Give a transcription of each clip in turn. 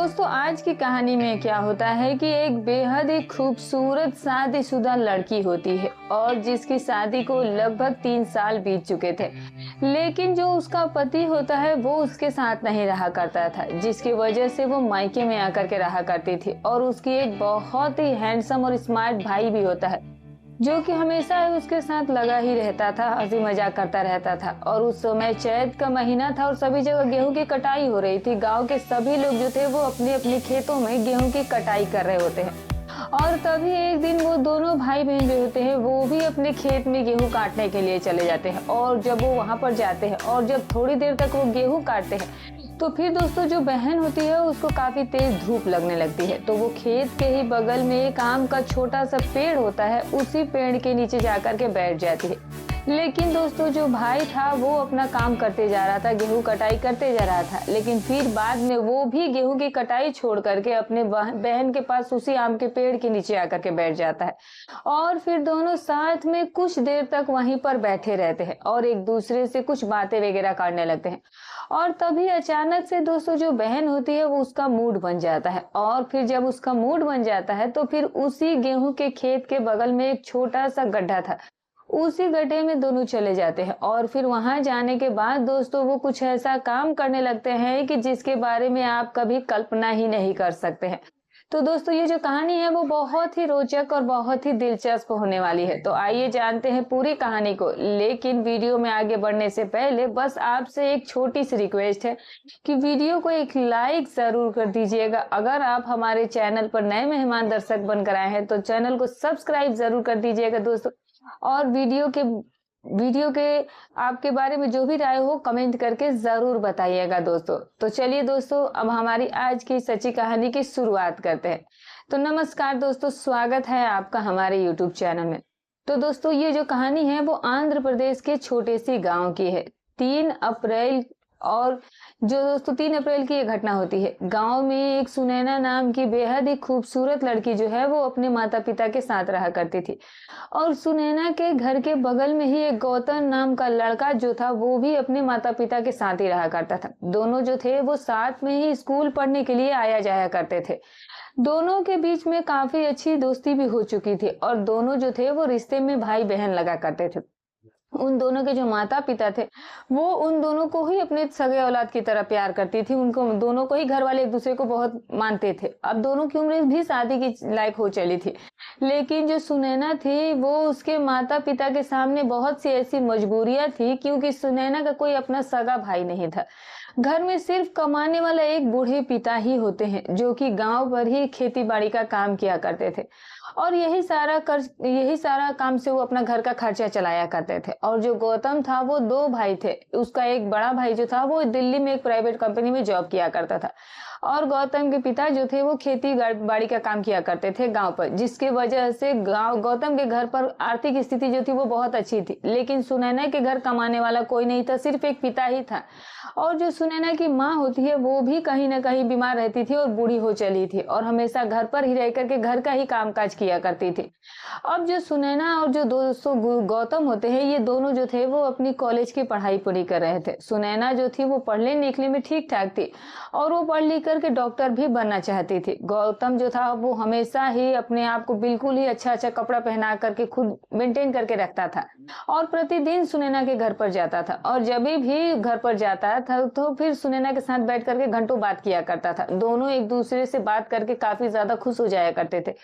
दोस्तों आज की कहानी में क्या होता है कि एक बेहद ही खूबसूरत शादीशुदा लड़की होती है और जिसकी शादी को लगभग 3 साल बीत चुके थे। लेकिन जो उसका पति होता है वो उसके साथ नहीं रहा करता था, जिसकी वजह से वो मायके में आकर के रहा करती थी। और उसकी एक बहुत ही हैंडसम और स्मार्ट भाई भी होता है जो कि हमेशा ही उसके साथ लगा ही रहता था, हंसी मजाक करता रहता था। और उस समय चैत का महीना था और सभी जगह गेहूं की कटाई हो रही थी। गांव के सभी लोग जो थे वो अपने अपने खेतों में गेहूं की कटाई कर रहे होते हैं। और तभी एक दिन वो दोनों भाई बहन जो होते हैं वो भी अपने खेत में गेहूं काटने के लिए चले जाते हैं। और जब वो वहां पर जाते हैं और जब थोड़ी देर तक वो गेहूं काटते हैं तो फिर दोस्तों जो बहन होती है उसको काफी तेज धूप लगने लगती है। तो वो खेत के ही बगल में एक आम का छोटा सा पेड़ होता है, उसी पेड़ के नीचे जाकर के बैठ जाती है। लेकिन दोस्तों जो भाई था वो अपना काम करते जा रहा था, गेहूं कटाई करते जा रहा था। लेकिन फिर बाद में वो भी गेहूं की कटाई छोड़ करके अपने बहन के पास उसी आम के पेड़ के नीचे आकर के बैठ जाता है। और फिर दोनों साथ में कुछ देर तक वहीं पर बैठे रहते हैं और एक दूसरे से कुछ बातें वगैरह करने लगते हैं। और तभी अचानक से दोस्तों जो बहन होती है वो उसका मूड बन जाता है। और फिर जब उसका मूड बन जाता है तो फिर उसी गेहूं के खेत के बगल में एक छोटा सा गड्ढा था, उसी गड्ढे में दोनों चले जाते हैं। और फिर वहां जाने के बाद दोस्तों वो कुछ ऐसा काम करने लगते हैं कि जिसके बारे में आप कभी कल्पना ही नहीं कर सकते हैं। तो दोस्तों ये जो कहानी है वो बहुत ही रोचक और बहुत ही दिलचस्प होने वाली है। तो आइए जानते हैं पूरी कहानी को। लेकिन वीडियो में आगे बढ़ने से पहले बस आपसे एक छोटी सी रिक्वेस्ट है कि वीडियो को एक लाइक जरूर कर दीजिएगा। अगर आप हमारे चैनल पर नए मेहमान दर्शक बनकर आए हैं तो चैनल को सब्सक्राइब जरूर कर दीजिएगा दोस्तों। और वीडियो के आपके बारे में जो भी राय हो कमेंट करके जरूर बताइएगा दोस्तों। तो चलिए दोस्तों अब हमारी आज की सच्ची कहानी की शुरुआत करते हैं। तो नमस्कार दोस्तों, स्वागत है आपका हमारे YouTube चैनल में। तो दोस्तों ये जो कहानी है वो आंध्र प्रदेश के छोटे सी गांव की है। 3 अप्रैल और जो दोस्तों 3 अप्रैल की ये घटना होती है। गांव में एक सुनैना नाम की बेहद ही खूबसूरत लड़की जो है वो अपने माता पिता के साथ रहा करती थी। और सुनैना के घर के बगल में ही एक गौतम नाम का लड़का जो था वो भी अपने माता पिता के साथ ही रहा करता था। दोनों जो थे वो साथ में ही स्कूल पढ़ने के लिए आया जाया करते थे। दोनों के बीच में काफी अच्छी दोस्ती भी हो चुकी थी और दोनों जो थे वो रिश्ते में भाई बहन लगा करते थे। उन दोनों के जो माता पिता थे वो उन दोनों को ही अपने सगे औलाद की तरह प्यार करती थी। उनको दोनों को ही घर वाले एक दूसरे को बहुत मानते थे। अब दोनों की उम्र भी शादी की लायक हो चली थी। लेकिन जो सुनैना थी वो उसके माता पिता के सामने बहुत सी ऐसी मजबूरियां थी, क्योंकि सुनैना का कोई अपना सगा भाई नहीं था। घर में सिर्फ कमाने वाला एक बूढ़े पिता ही होते हैं जो कि गांव पर ही खेती बाड़ी का काम किया करते थे। और यही सारा काम से वो अपना घर का खर्चा चलाया करते थे। और जो गौतम था वो 2 भाई थे। उसका एक बड़ा भाई जो था वो दिल्ली में एक प्राइवेट कंपनी में जॉब किया करता था और गौतम के पिता जो थे वो खेती बाड़ी का काम किया करते थे गांव पर, जिसकी वजह से गौतम के घर पर आर्थिक स्थिति जो थी वो बहुत अच्छी थी। लेकिन सुनैना के घर कमाने वाला कोई नहीं था, सिर्फ एक पिता ही था। और जो सुनैना की माँ होती है वो भी कहीं ना कहीं बीमार रहती थी और बूढ़ी हो चली थी और हमेशा घर पर ही रह करके घर का ही कामकाज किया करती थी। अब जो सुनैना और जो दोस्तों गौतम होते हैं ये दोनों जो थे वो अपनी कॉलेज की पढ़ाई पूरी कर रहे थे। सुनैना जो थी वो पढ़ने लिखने में ठीक ठाक थी और वो पढ़ लिख करके डॉक्टर भी बनना चाहती थी। गौतम जो था वो हमेशा ही अपने आप को बिल्कुल ही अच्छा अच्छा कपड़ा पहना करके खुद मेंटेन करके रखता था और प्रतिदिन सुनैना के घर पर जाता था। और जब भी घर पर जाता था तो फिर सुनैना के साथ बैठ करके घंटों बात किया करता था। दोनों एक दूसरे से बात करके काफी ज्यादा खुश हो जाया करते थे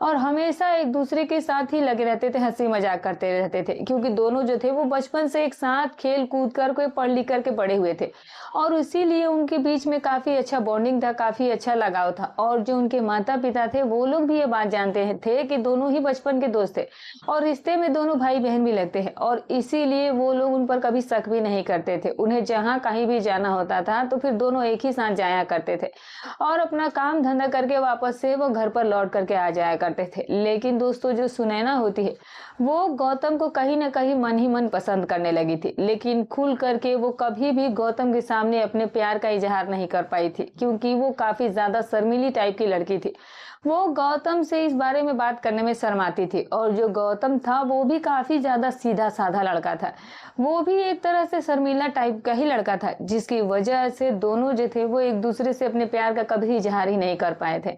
और हमेशा एक दूसरे के साथ ही लगे रहते थे, हंसी मजाक करते रहते थे, क्योंकि दोनों जो थे वो बचपन से एक साथ खेल कूद करके पढ़ लिख करके बड़े हुए थे। और इसीलिए उनके बीच में काफी अच्छा बॉन्डिंग था, काफी अच्छा लगाव था। और जो उनके माता पिता थे वो लोग भी ये बात जानते थे कि दोनों ही बचपन के दोस्त थे और रिश्ते में दोनों भाई बहन भी लगते हैं। और इसीलिए वो लोग उन पर कभी शक भी नहीं करते थे। उन्हें जहाँ कहीं भी जाना होता था तो फिर दोनों एक ही साथ जाया करते थे और अपना काम धंधा करके वापस से वो घर पर लौट करके आ जाया करते थे। लेकिन दोस्तों जो सुनैना होती है वो गौतम को कहीं ना कहीं मन ही मन पसंद करने लगी थी, लेकिन खुल करके वो कभी भी गौतम के सामने अपने प्यार का इजहार नहीं कर पाई थी, क्योंकि वो काफी ज्यादा शर्मीली टाइप की लड़की थी। वो गौतम से इस बारे में बात करने में शर्माती थी, और जो गौतम था वो भी काफी ज्यादा सीधा साधा लड़का था। वो भी एक तरह से शर्मीला टाइप का ही लड़का था, जिसकी वजह से दोनों जो थे वो एक दूसरे से अपने प्यार का कभी इजहार ही नहीं कर पाए थे।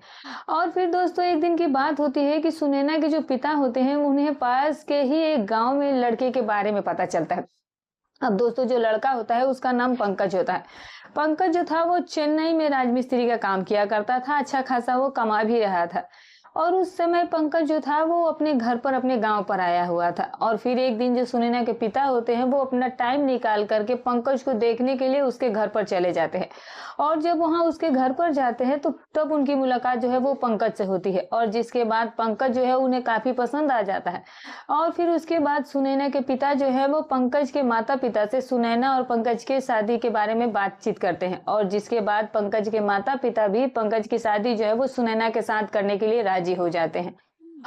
और फिर दोस्तों एक दिन की बात होती है कि सुनैना के जो पिता होते हैं उन्हें पास के ही एक गांव में लड़के के बारे में पता चलता है। अब दोस्तों जो लड़का होता है उसका नाम पंकज होता है। पंकज जो था वो चेन्नई में राजमिस्त्री का काम किया करता था, अच्छा खासा वो कमा भी रहा था। और उस समय पंकज जो था वो अपने घर पर अपने गांव पर आया हुआ था। और फिर एक दिन जो सुनैना के पिता होते हैं वो अपना टाइम निकाल करके पंकज को देखने के लिए उसके घर पर चले जाते हैं। और जब वहां उसके घर पर जाते हैं तो तब उनकी मुलाकात जो है वो पंकज से होती है, और जिसके बाद पंकज जो है उन्हें काफी पसंद आ जाता है। और फिर उसके बाद सुनैना के पिता जो है वो पंकज के माता पिता से सुनैना और पंकज के शादी के बारे में बातचीत करते हैं, और जिसके बाद पंकज के माता पिता भी पंकज की शादी जो है वो सुनैना के साथ करने के लिए राजी हो जाते हैं।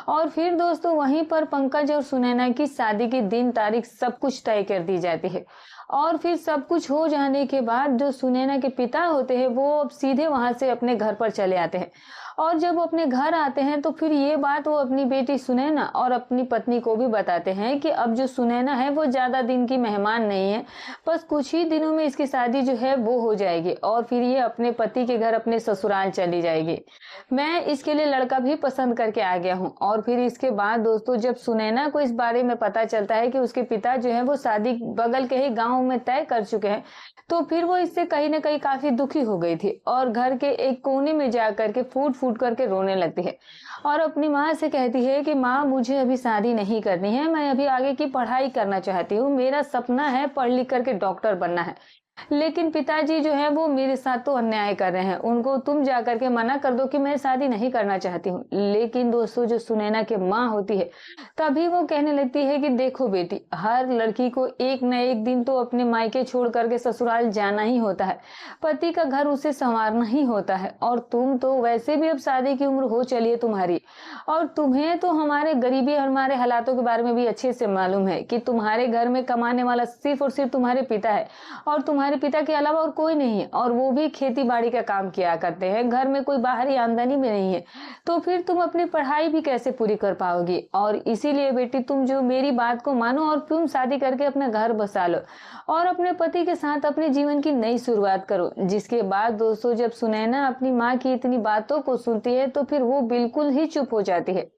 और फिर दोस्तों वहीं पर पंकज और सुनैना की शादी की दिन तारीख सब कुछ तय कर दी जाती है। और फिर सब कुछ हो जाने के बाद जो सुनैना के पिता होते हैं वो अब सीधे वहां से अपने घर पर चले आते हैं। और जब वो अपने घर आते हैं तो फिर ये बात वो अपनी बेटी सुनैना और अपनी पत्नी को भी बताते हैं कि अब जो सुनैना है वो ज्यादा दिन की मेहमान नहीं है, बस कुछ ही दिनों में इसकी शादी जो है वो हो जाएगी और फिर ये अपने पति के घर अपने ससुराल चली जाएगी। मैं इसके लिए लड़का भी पसंद करके आ गया हूँ। और फिर इसके बाद दोस्तों जब सुनैना को इस बारे में पता चलता है कि उसके पिता जो है वो शादी बगल के ही गाँव में तय कर चुके हैं, तो फिर वो इससे कहीं ना कहीं काफी दुखी हो गई थी और घर के एक कोने में जा करके फूट फूट करके रोने लगती है और अपनी माँ से कहती है कि माँ मुझे अभी शादी नहीं करनी है, मैं अभी आगे की पढ़ाई करना चाहती हूँ, मेरा सपना है पढ़ लिख करके डॉक्टर बनना है। लेकिन पिताजी जो है वो मेरे साथ तो अन्याय कर रहे हैं, उनको तुम जा करके मना कर दो कि मैं शादी नहीं करना चाहती हूँ। लेकिन दोस्तों जो सुनैना की माँ होती है तभी वो कहने लगती है कि देखो बेटी, हर लड़की को एक न एक दिन तो अपने मायके छोड़ करके ससुराल जाना ही होता है, पति का घर उसे संवारना ही होता है, और तुम तो वैसे भी अब शादी की उम्र हो चली है तुम्हारी, और तुम्हें तो हमारे गरीबी और हमारे हालातों के बारे में भी अच्छे से मालूम है कि तुम्हारे घर में कमाने वाला सिर्फ और सिर्फ तुम्हारे पिता है और तुम्हारे पिता के अलावा और कोई नहीं है, और वो भी खेती बाड़ी का काम किया करते हैं, घर में कोई बाहरी आमदनी भी नहीं है, तो फिर तुम अपनी पढ़ाई भी कैसे पूरी कर पाओगी। और इसीलिए बेटी तुम जो मेरी बात को मानो और तुम शादी करके अपना घर बसा लो और अपने पति के साथ अपने जीवन की नई शुरुआत करो। जिसके बाद दोस्तों जब सुनैना अपनी माँ की इतनी बातों को सुनती है तो फिर वो बिल्कुल ही चुप हो जाती है।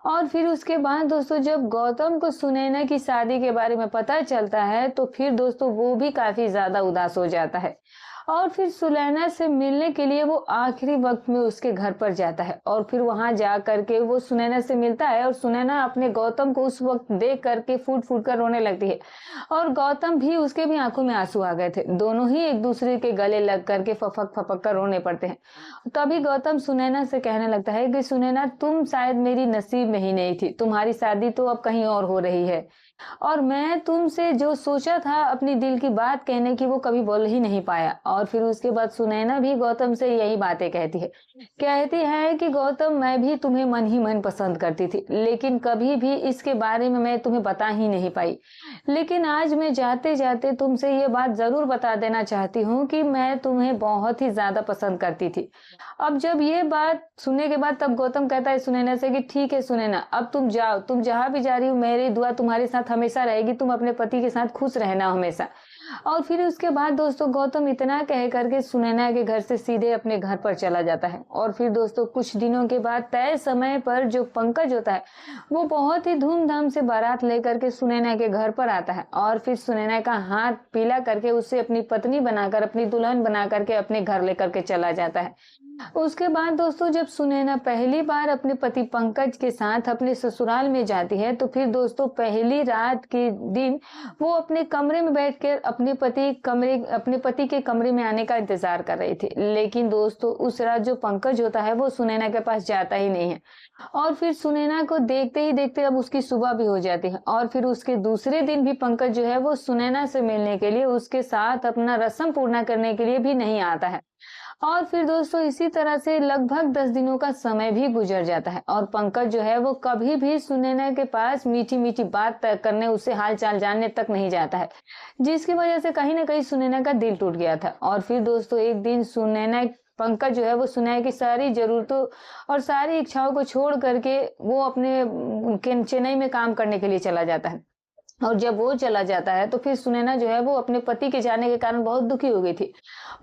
और फिर उसके बाद दोस्तों जब गौतम को सुनैना की शादी के बारे में पता चलता है तो फिर दोस्तों वो भी काफी ज्यादा उदास हो जाता है और फिर सुनैना से मिलने के लिए वो आखिरी वक्त में उसके घर पर जाता है और फिर वहां जा करके वो सुनैना से मिलता है और सुनैना अपने गौतम को उस वक्त देख करके फूट फूट कर रोने लगती है और गौतम भी, उसके भी आंखों में आंसू आ गए थे, दोनों ही एक दूसरे के गले लग करके फपक फपक कर रोने पड़ते हैं। तभी गौतम सुनैना से कहने लगता है कि सुनैना तुम शायद मेरी नसीब में ही नहीं थी, तुम्हारी शादी तो अब कहीं और हो रही है और मैं तुमसे जो सोचा था अपनी दिल की बात कहने की वो कभी बोल ही नहीं पाया। और फिर उसके बाद सुनैना भी गौतम से यही बातें कहती है कि गौतम मैं भी तुम्हें मन ही मन पसंद करती थी, लेकिन कभी भी इसके बारे में मैं तुम्हें बता ही नहीं पाई, लेकिन आज मैं जाते जाते तुमसे ये बात जरूर बता देना चाहती हूँ कि मैं तुम्हें बहुत ही ज्यादा पसंद करती थी। अब जब ये बात सुनने के बाद तब गौतम कहता है सुनैना से कि ठीक है सुनैना, अब तुम जाओ, तुम जहां भी जा रही हो मेरी दुआ तुम्हारे साथ हमेशा रहेगी, तुम अपने पति के साथ खुश रहना हमेशा। और फिर उसके बाद दोस्तों गौतम इतना कह करके सुनैना के घर से सीधे अपने घर पर चला जाता है। और फिर दोस्तों कुछ दिनों के बाद तय समय पर जो पंकज होता है वो बहुत ही धूमधाम से बारात लेकर के सुनैना के घर पर आता है और फिर सुनैना का हाथ पीला करके उसे अपनी पत्नी बनाकर, अपनी दुल्हन बना करके अपने घर लेकर के चला जाता है। उसके बाद दोस्तों जब सुनैना पहली बार अपने पति पंकज के साथ अपने ससुराल में जाती है तो फिर दोस्तों पहली रात के दिन वो अपने कमरे में बैठकर अपने पति के कमरे में आने का इंतजार कर रही थी। लेकिन दोस्तों उस रात जो पंकज होता है वो सुनैना के पास जाता ही नहीं है और फिर सुनैना को देखते ही देखते अब उसकी सुबह भी हो जाती है और फिर उसके दूसरे दिन भी पंकज जो है वो सुनैना से मिलने के लिए उसके साथ अपना रस्म पूर्ण करने के लिए भी नहीं आता है। और फिर दोस्तों इसी तरह से लगभग 10 दिनों का समय भी गुजर जाता है और पंकज जो है वो कभी भी सुनैना के पास मीठी मीठी बात तक करने, उससे हाल चाल जानने तक नहीं जाता है, जिसकी वजह से कहीं ना कहीं सुनैना का दिल टूट गया था। और फिर दोस्तों एक दिन सुनैना पंकज जो है वो सुनैना की सारी जरूरतों और सारी इच्छाओं को छोड़ करके वो अपने चेन्नई में काम करने के लिए चला जाता है। और जब वो चला जाता है तो फिर सुनैना जो है वो अपने पति के जाने के कारण बहुत दुखी हो गई थी।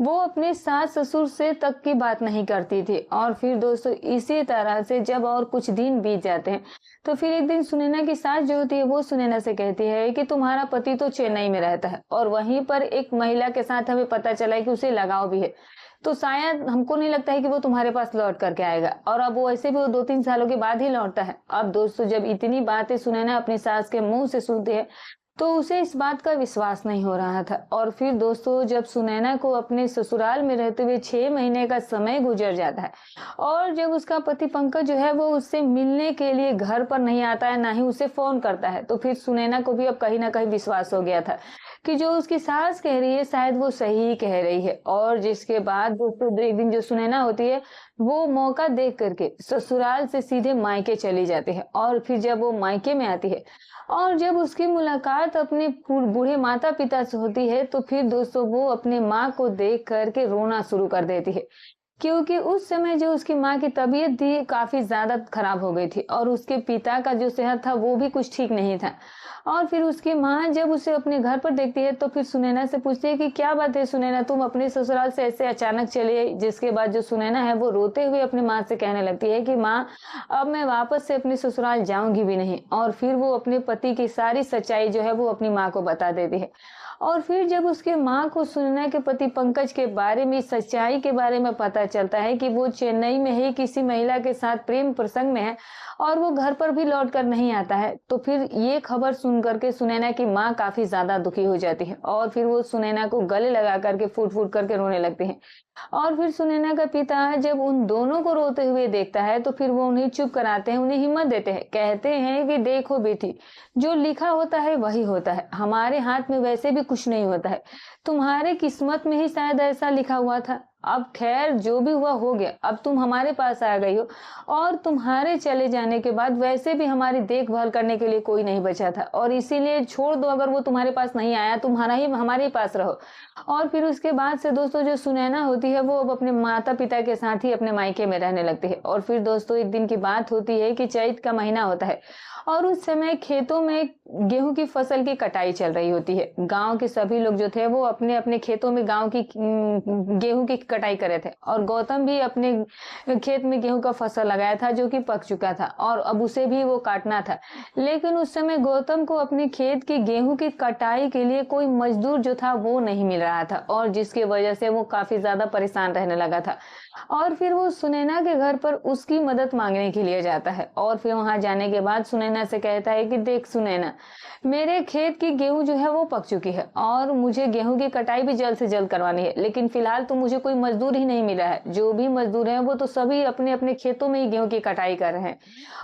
वो अपने सास ससुर से तक की बात नहीं करती थी। और फिर दोस्तों इसी तरह से जब और कुछ दिन बीत जाते हैं तो फिर एक दिन सुनैना की सास जो होती है वो सुनैना से कहती है कि तुम्हारा पति तो चेन्नई में रहता है और वहीं पर एक महिला के साथ हमें पता चला है कि उसे लगाव भी है, तो शायद हमको नहीं लगता है कि वो तुम्हारे पास लौट करके आएगा। और अब वो ऐसे भी वो 2-3 सालों के बाद ही लौटता है। अब दोस्तों जब इतनी बातें सुनैना अपनी सास के मुंह से सुनती है तो उसे इस बात का विश्वास नहीं हो रहा था। और फिर दोस्तों जब सुनैना को अपने ससुराल में रहते हुए 6 महीने का समय गुजर जाता है और जब उसका पति पंकज जो है वो उससे मिलने के लिए घर पर नहीं आता है, ना ही उसे फोन करता है, तो फिर सुनैना को भी अब कहीं ना कहीं विश्वास हो गया था कि जो उसकी सास कह रही है शायद वो सही कह रही है। और जिसके बाद दोस्तों एक दिन जो सुनैना होती है वो मौका देख करके ससुराल से सीधे मायके चली जाती है। और फिर जब वो मायके में आती है और जब उसकी मुलाकात अपने बूढ़े माता पिता से होती है तो फिर दोस्तों वो अपने माँ को देख करके रोना शुरू कर देती है, क्योंकि उस समय जो उसकी माँ की तबीयत थी काफी ज्यादा खराब हो गई थी और उसके पिता का जो सेहत था वो भी कुछ ठीक नहीं था। और फिर उसकी माँ जब उसे अपने घर पर देखती है तो फिर सुनैना से पूछती है कि क्या बात है सुनैना, तुम अपने ससुराल से ऐसे अचानक चली आई। जिसके बाद जो सुनैना है वो रोते हुए अपनी माँ से कहने लगती है कि माँ अब मैं वापस से अपने ससुराल जाऊंगी भी नहीं। और फिर वो अपने पति की सारी सच्चाई जो है वो अपनी माँ को बता देती है। और फिर जब उसके माँ को सुनैना के पति पंकज के बारे में, सच्चाई के बारे में पता चलता है कि वो चेन्नई में ही किसी महिला के साथ प्रेम प्रसंग में है और वो घर पर भी लौट कर नहीं आता है, तो फिर ये खबर सुन करके सुनैना की माँ काफी ज्यादा दुखी हो जाती है और फिर वो सुनैना को गले लगा करके फूट फूट करके रोने लगती है। और फिर सुनैना का पिता जब उन दोनों को रोते हुए देखता है तो फिर वो उन्हें चुप कराते हैं, उन्हें हिम्मत देते हैं, कहते हैं कि देखो बेटी, जो लिखा होता है वही होता है, हमारे हाथ में वैसे भी कुछ नहीं होता है, तुम्हारे किस्मत में ही शायद ऐसा लिखा हुआ था। अब खैर जो भी हुआ हो गया, अब तुम हमारे पास आ गई हो और तुम्हारे चले जाने के बाद वैसे भी हमारी देखभाल करने के लिए कोई नहीं बचा था और इसीलिए छोड़ दो, अगर वो तुम्हारे पास नहीं आया तुम्हारा ही हमारे ही पास रहो। और फिर उसके बाद से दोस्तों जो सुनैना होती है वो अब अपने माता पिता के साथ ही अपने मायके में रहने लगती है। और फिर दोस्तों एक दिन की बात होती है कि चैत का महीना होता है और उस समय खेतों में गेहूं की फसल की कटाई चल रही होती है। गांव के सभी लोग जो थे वो अपने अपने खेतों में गांव की गेहूं की कटाई कर रहे थे और गौतम भी अपने खेत में गेहूं का फसल लगाया था जो कि पक चुका था और अब उसे भी वो काटना था। लेकिन उस समय गौतम को अपने खेत की गेहूं की कटाई के लिए कोई मजदूर जो था वो नहीं मिल रहा था और जिसकी वजह से वो काफी ज्यादा परेशान रहने लगा था। और फिर वो सुनैना के घर पर उसकी मदद मांगने के लिए जाता है और फिर वहां जाने के बाद सुनैना से कहता है कि देख सुनैना, मेरे खेत की गेहूं जो है वो पक चुकी है और मुझे गेहूं की कटाई भी जल्द से जल्द करवानी है, लेकिन फिलहाल तो मुझे कोई मजदूर ही नहीं मिला है। जो भी मजदूर हैं वो तो सभी अपने अपने खेतों में ही गेहूं की कटाई कर रहे हैं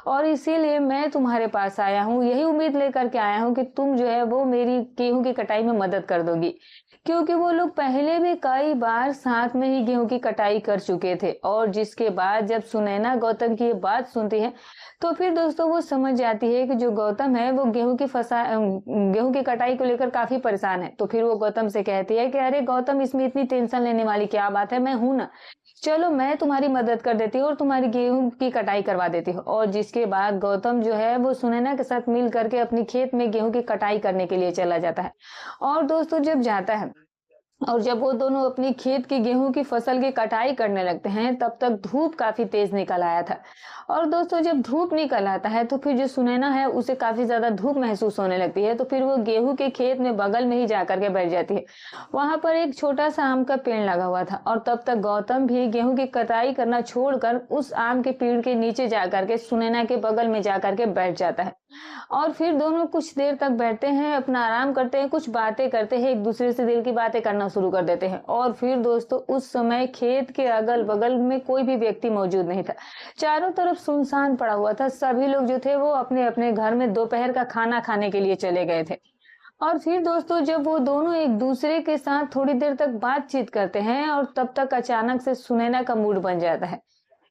और इसीलिए मैं तुम्हारे पास आया हूँ, यही उम्मीद लेकर के आया हूँ कि तुम जो है वो मेरी गेहूं की कटाई में मदद कर दोगी। क्योंकि वो लोग पहले भी कई बार साथ में ही गेहूं की कटाई कर चुके थे। और जिसके बाद जब सुनैना गौतम की ये बात सुनती है तो फिर दोस्तों वो समझ जाती है कि जो गौतम है वो गेहूं की कटाई को लेकर काफी परेशान है। तो फिर वो गौतम से कहती है कि अरे गौतम, इसमें इतनी टेंशन लेने वाली क्या बात है, मैं हूं ना, चलो मैं तुम्हारी मदद कर देती हूँ और तुम्हारी गेहूं की कटाई करवा देती हूँ। और जिसके बाद गौतम जो है वो सुनैना के साथ मिल करके अपनी खेत में गेहूं की कटाई करने के लिए चला जाता है। और दोस्तों जब जाता है और जब वो दोनों अपनी खेत की गेहूं की फसल की कटाई करने लगते हैं तब तक धूप काफी तेज निकल आया था। और दोस्तों जब धूप निकल आता है तो फिर जो सुनैना है उसे काफी ज्यादा धूप महसूस होने लगती है, तो फिर वो गेहूं के खेत में बगल में ही जाकर के बैठ जाती है। वहां पर एक छोटा सा आम का पेड़ लगा हुआ था और तब तक गौतम भी गेहूं की कटाई करना छोड़कर उस आम के पेड़ के नीचे जाकर के सुनैना के बगल में जाकर के बैठ जाता है। और फिर दोनों कुछ देर तक बैठते हैं, अपना आराम करते हैं, कुछ बातें करते हैं, एक दूसरे से दिल की बातें करना शुरू कर देते हैं। और फिर दोस्तों उस समय खेत के अगल बगल में कोई भी व्यक्ति मौजूद नहीं था, चारों तरफ सुनसान पड़ा हुआ था। सभी लोग जो थे वो अपने अपने घर में दोपहर का खाना खाने के लिए चले गए थे। और फिर दोस्तों जब वो दोनों एक दूसरे के साथ थोड़ी देर तक बातचीत करते हैं और तब तक अचानक से सुनैना का मूड बन जाता है।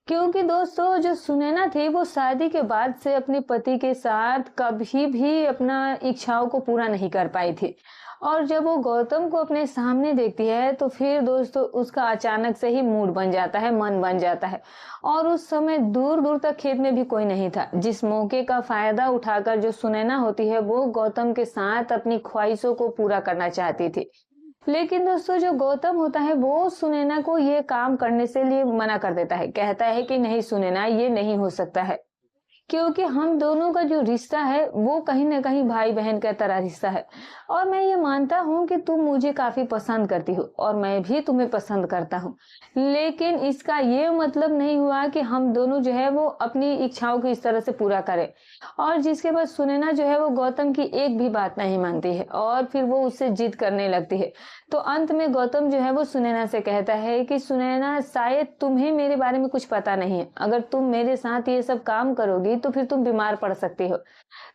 क्योंकि दोस्तों जो सुनैना थी वो शादी के बाद से अपने पति के साथ कभी भी अपना इच्छाओं को पूरा नहीं कर पाई थी। और जब वो गौतम को अपने सामने देखती है तो फिर दोस्तों उसका अचानक से ही मूड बन जाता है, मन बन जाता है। और उस समय दूर दूर तक खेत में भी कोई नहीं था, जिस मौके का फायदा उठाकर जो सुनैना होती है वो गौतम के साथ अपनी ख्वाहिशों को पूरा करना चाहती थी। लेकिन दोस्तों जो गौतम होता है वो सुनैना को ये काम करने से लिए मना कर देता है, कहता है कि नहीं सुनैना, ये नहीं हो सकता है। क्योंकि हम दोनों का जो रिश्ता है वो कहीं न कहीं भाई-बहन का तरह रिश्ता है। और मैं ये मानता हूँ कि तुम मुझे काफ़ी पसंद करती हो और मैं भी तुम्हें पसंद करता हूँ। लेकिन इसका ये मतलब नहीं हुआ कि हम दोनों जो है वो अपनी इच्छाओं को इस तरह से पूरा करें। और जिसके बाद सुनैना जो है वो गौतम की एक भी बात नहीं मानती है और फिर वो उससे जिद करने लगती है। तो अंत में गौतम जो है वो सुनैना से कहता है कि सुनैना, शायद तुम्हें मेरे बारे में कुछ पता नहीं है। अगर तुम मेरे साथ ये सब काम करोगी तो फिर तुम बीमार पड़ सकती हो।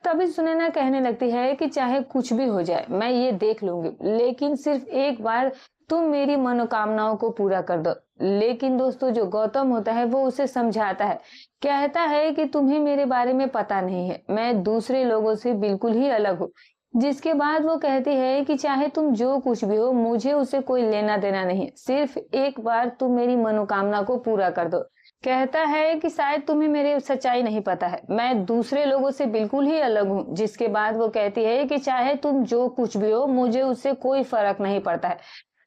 तभी सुनैना कहने लगती है कि चाहे कुछ भी हो जाए मैं ये देख लूंगी, लेकिन सिर्फ एक बार तुम मेरी मनोकामनाओं को पूरा कर दो। लेकिन दोस्तों जो गौतम होता है वो उसे समझाता है, कहता है कि तुम्हें मेरे बारे में पता नहीं है, मैं दूसरे लोगों से बिल्कुल ही अलग हूँ। जिसके बाद वो कहती है कि चाहे तुम जो कुछ भी हो मुझे उससे कोई लेना देना नहीं है, सिर्फ एक बार तुम मेरी मनोकामना को पूरा कर दो। कहता है कि शायद तुम्हें मेरी सच्चाई नहीं पता है, मैं दूसरे लोगों से बिल्कुल ही अलग हूँ। जिसके बाद वो कहती है कि चाहे तुम जो कुछ भी हो मुझे उससे कोई फर्क नहीं पड़ता है,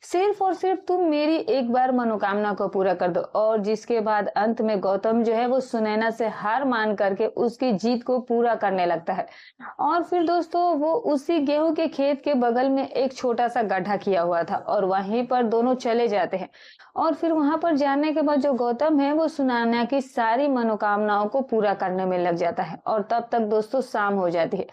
सिर्फ और सिर्फ तुम मेरी एक बार मनोकामना को पूरा कर दो। और जिसके बाद अंत में गौतम जो है वो सुनैना से हार मान करके उसकी जीत को पूरा करने लगता है। और फिर दोस्तों वो उसी गेहूं के खेत के बगल में एक छोटा सा गड्ढा किया हुआ था और वहीं पर दोनों चले जाते हैं। और फिर वहां पर जाने के बाद जो गौतम है वो सुनैना की सारी मनोकामनाओं को पूरा करने में लग जाता है। और तब तक दोस्तों शाम हो जाती है।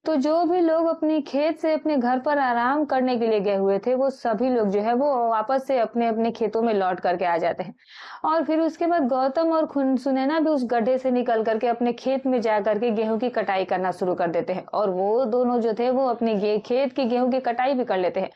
तो जो भी लोग अपने खेत से अपने घर पर आराम करने के लिए गए हुए थे वो सभी लोग जो है वो वापस से अपने अपने खेतों में लौट करके आ जाते हैं। और फिर उसके बाद गौतम और सुनैना भी उस गड्ढे से निकल करके अपने खेत में जा करके गेहूं की कटाई करना शुरू कर देते हैं। और वो दोनों जो थे वो अपने खेत की गेहूं की कटाई भी कर लेते हैं।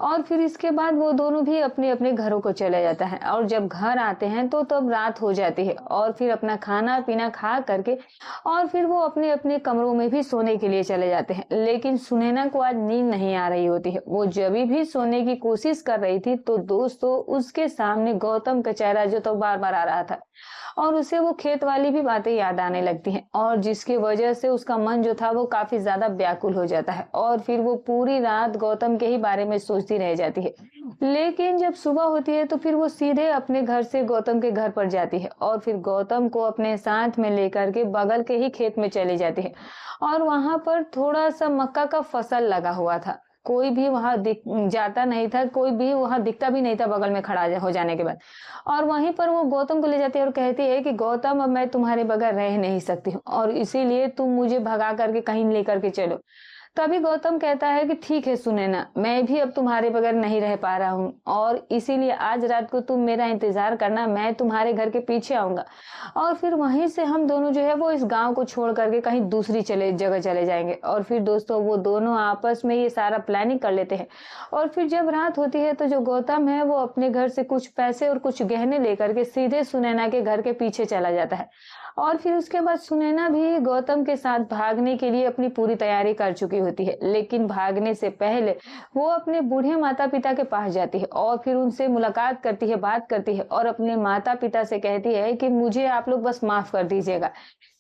और फिर इसके बाद वो दोनों भी अपने अपने घरों को चले जाता है। और जब घर आते हैं तो तब रात हो जाती है और फिर अपना खाना पीना खा करके और फिर वो अपने अपने कमरों में भी सोने के लिए चले जाते हैं। लेकिन सुनैना को आज नींद नहीं आ रही होती है। वो जब भी सोने की कोशिश कर रही थी तो दोस्तों उसके सामने गौतम का चेहरा जो तो बार बार आ रहा था और उसे वो खेत वाली भी बातें याद आने लगती हैं। और जिसकी वजह से उसका मन जो था वो काफी ज्यादा व्याकुल हो जाता है और फिर वो पूरी रात गौतम के ही बारे में सोचती रह जाती है। लेकिन जब सुबह होती है तो फिर वो सीधे अपने घर से गौतम के घर पर जाती है और फिर गौतम को अपने साथ में लेकर के बगल के ही खेत में चली जाती है। और वहां पर थोड़ा सा मक्का का फसल लगा हुआ था, कोई भी वहां दिख जाता नहीं था, कोई भी वहां दिखता भी नहीं था बगल में खड़ा हो जाने के बाद। और वहीं पर वो गौतम को ले जाती है और कहती है कि गौतम, अब मैं तुम्हारे बगैर रह नहीं सकती हूँ और इसीलिए तुम मुझे भगा करके कहीं लेकर के चलो। तभी गौतम कहता है कि ठीक है सुनैना, मैं भी अब तुम्हारे बगैर नहीं रह पा रहा हूँ और इसीलिए आज रात को तुम मेरा इंतजार करना, मैं तुम्हारे घर के पीछे आऊंगा। और फिर वहीं से हम दोनों जो है वो इस गांव को छोड़ करके कहीं दूसरी जगह चले जाएंगे। और फिर दोस्तों वो दोनों आपस में ये सारा प्लानिंग कर लेते हैं। और फिर जब रात होती है तो जो गौतम है वो अपने घर से कुछ पैसे और कुछ गहने लेकर के सीधे सुनैना के घर के पीछे चला जाता है। और फिर उसके बाद सुनैना भी गौतम के साथ भागने के लिए अपनी पूरी तैयारी कर चुकी होती है। लेकिन भागने से पहले वो अपने बूढ़े माता पिता के पास जाती है और फिर उनसे मुलाकात करती है, बात करती है और अपने माता पिता से कहती है कि मुझे आप लोग बस माफ कर दीजिएगा,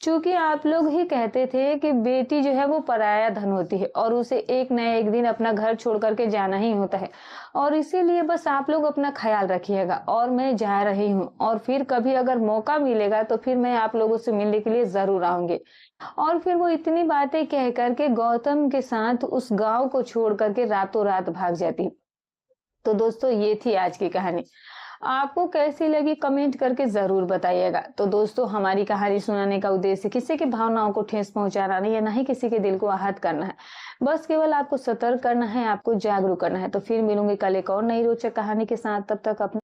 क्योंकि आप लोग ही कहते थे कि बेटी जो है वो पराया धन होती है और उसे एक न एक दिन अपना घर छोड़ करके जाना ही होता है। और इसीलिए बस आप लोग अपना ख्याल रखिएगा और मैं जा रही हूँ और फिर कभी अगर मौका मिलेगा तो फिर मैं आप लोगों से मिलने के लिए जरूर आऊंगी। और फिर वो इतनी बातें कह करके गौतम के साथ उस गांव को छोड़ करके रातों रात भाग जाती। तो दोस्तों ये थी आज की कहानी। आपको कैसी लगी कमेंट करके जरूर बताइएगा। तो दोस्तों हमारी कहानी सुनाने का उद्देश्य किसी की भावनाओं को ठेस पहुंचाना नहीं है, ना ही किसी के दिल को आहत करना है। बस केवल आपको सतर्क करना है, आपको जागरूक करना है। तो फिर मिलूंगी कल एक और नई रोचक कहानी के साथ। तब तक अपना